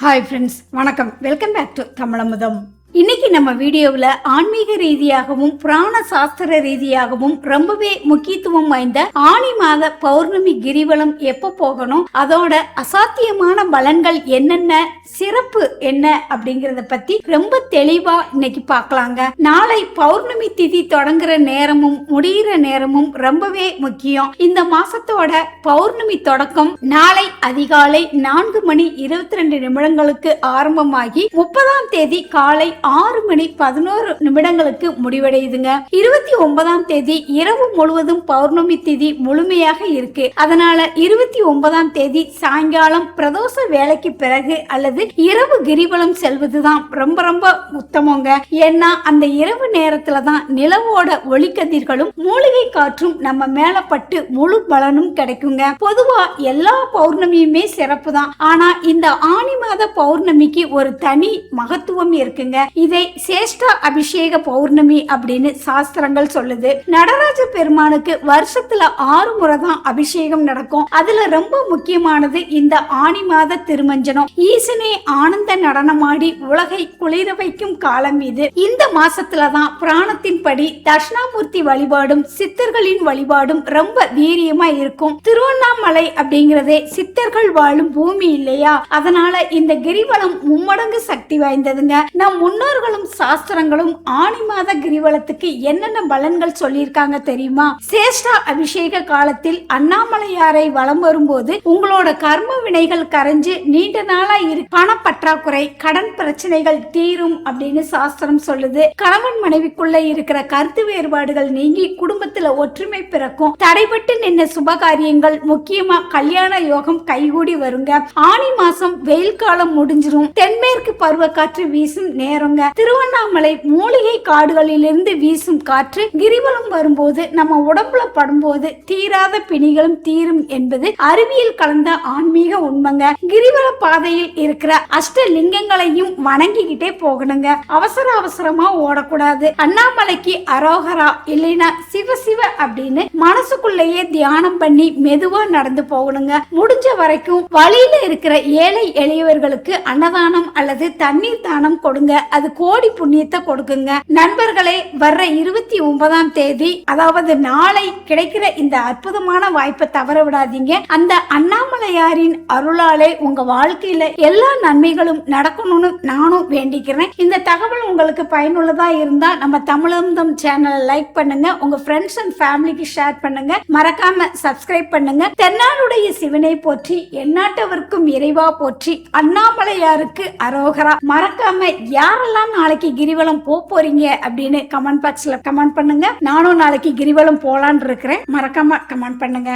Hi friends, வணக்கம். Welcome back to Tamilamudham. இன்னைக்கு நம்ம வீடியோவில் ஆன்மீக ரீதியாகவும் புராண சாஸ்திர ரீதியாகவும் ரொம்பவே முக்கியத்துவம் வாய்ந்த ஆனி மாத பௌர்ணமி கிரிவலம் எப்போ போகணும், அதோட அசாத்தியமான பலன்கள் என்னென்ன, சிறப்பு என்ன அப்படிங்கறத பத்தி ரொம்ப தெளிவா இன்னைக்கு பார்க்கலாங்க. நாளை பௌர்ணமி திதி தொடங்குற நேரமும் முடிகிற நேரமும் ரொம்பவே முக்கியம். இந்த மாசத்தோட பௌர்ணமி தொடக்கம் நாளை அதிகாலை 4:22 ஆரம்பமாகி 30ஆம் தேதி காலை 6:11 முடிவடையுதுங்க. 29ஆம் தேதி இரவு முழுவதும் பௌர்ணமி திதி முழுமையாக இருக்கு. அதனால 29ஆம் தேதி சாயங்காலம் பிரதோஷ வேலைக்கு பிறகு அல்லது இரவு கிரிவலம் செல்வதுதான் ரொம்ப ரொம்ப உத்தமங்க. ஏன்னா அந்த இரவு நேரத்துல தான் நிலவோட ஒளிக்கதிர்களும் மூலிகை காற்றும் நம்ம மேல பட்டு முழு பலனும் கிடைக்குங்க. பொதுவா எல்லா பௌர்ணமியுமே சிறப்பு தான். ஆனா இந்த ஆனி மாத பௌர்ணமிக்கு ஒரு தனி மகத்துவம் இருக்குங்க. இதை சேஷ்டா அபிஷேக பௌர்ணமி அப்படின்னு சாஸ்திரங்கள் சொல்லுது. நடராஜ பெருமானுக்கு வருஷத்துல 6 முறை தான் அபிஷேகம் நடக்கும். அதுல ரொம்ப முக்கியமானது இந்த ஆனி மாத திருமஞ்சனம். ஈசனே ஆனந்த நடனமாடி உலகை குளிர வைக்கும் காலம் இது. இந்த மாசத்துலதான் பிராணத்தின் படி தட்சிணாமூர்த்தி வழிபாடும் சித்தர்களின் வழிபாடும் ரொம்ப வீரியமா இருக்கும். திருவண்ணாமலை அப்படிங்கறதே சித்தர்கள் வாழும் பூமி இல்லையா? அதனால இந்த கிரிவலம் மும்மடங்கு சக்தி வாய்ந்ததுங்க. நம் முன்னோர்களும் சாஸ்திரங்களும் ஆனி மாத கிரிவலத்துக்கு என்னென்ன பலன்கள் சொல்லியிருக்காங்க தெரியுமா? சேஷ்டா அபிஷேக காலத்தில் அண்ணாமலையாரை வலம் வரும்போது உங்களோட கர்ம வினைகள் கரைஞ்சு நீண்ட நாளா பணப்பற்றாக்குறை, கடன் பிரச்சனைகள் தீரும் அப்படின்னு சாஸ்திரம் சொல்லுது. கணவன் மனைவிக்குள்ள இருக்கிற கருத்து வேறுபாடுகள் நீங்கி குடும்பத்துல ஒற்றுமை பிறக்கும். தடைபட்டு நின்ன சுபகாரியங்கள், முக்கியமா கல்யாண யோகம் கைகூடி வருங்க. ஆனி மாசம் வெயில் காலம் முடிஞ்சிரும். தென்மேற்கு பருவ காற்று வீசும் நேரங்க. திருவண்ணாமலை மூலிகை காடுகளிலிருந்து வீசும் காற்று கிரிவலம் வரும்போது நம்ம உடம்புல படும்போது தீராத பிணிகளும் தீரும் என்பது அறிவியல் கலந்த ஆன்மீக உண்மைங்க. கிரிவல பாதையில் இருக்கிற அஷ்டலிங்கங்களையும் வணங்கிக்கிட்டே போகணுங்க. அவசரமா ஓடக்கூடாது. அண்ணாமலைக்கு அரோகரா இல்லைன்னா சிவ சிவ அப்படின்னு மனசுக்குள்ளேயே தியானம் பண்ணி மெதுவா நடந்து போகணுங்க. முடிஞ்ச வரைக்கும் வழியில இருக்கிற ஏழை எளியவர்களுக்கு அன்னதானம் அல்லது தண்ணீர் தானம் கொடுங்க. அது கோடி புண்ணியத்தை கொடுக்குங்க. நண்பர்களே, வர்ற 29ஆம் தேதி அதாவது நாளை கிடைக்கிற இந்த அற்புதமான வாய்ப்பை தவற விடாதீங்க. அந்த அண்ணாமலையாரின் அருளாலே உங்க வாழ்க்கையில எல்லா நன்மைகளும் நடக்கணும்னு நானும் வேண்டிக்கிறேன். இந்த தகவல் உங்களுக்கு பயனுள்ளதா இருந்தா நம்ம தமிழமுதம் சேனலை லைக் பண்ணுங்க, உங்க ஃப்ரெண்ட்ஸ் அண்ட் ஃபேமிலிக்கு ஷேர் பண்ணுங்க, மறக்காம சப்ஸ்கிரைப் பண்ணுங்க. தென்னாடுடைய சிவனை போற்றி, எந்நாட்டவர்க்கும் இறைவா போற்றி, அண்ணாமலையாருக்கு அரோகரா. மறக்காம யாரெல்லாம் நாளைக்கு கிரிவலம் போறீங்க அப்படின்னு கமெண்ட் பாக்ஸ்ல கமெண்ட் பண்ணுங்க. நானும் நாளைக்கு கிரிவலம் போலான்னு இருக்கிறேன். மறக்காம கமெண்ட் பண்ணுங்க.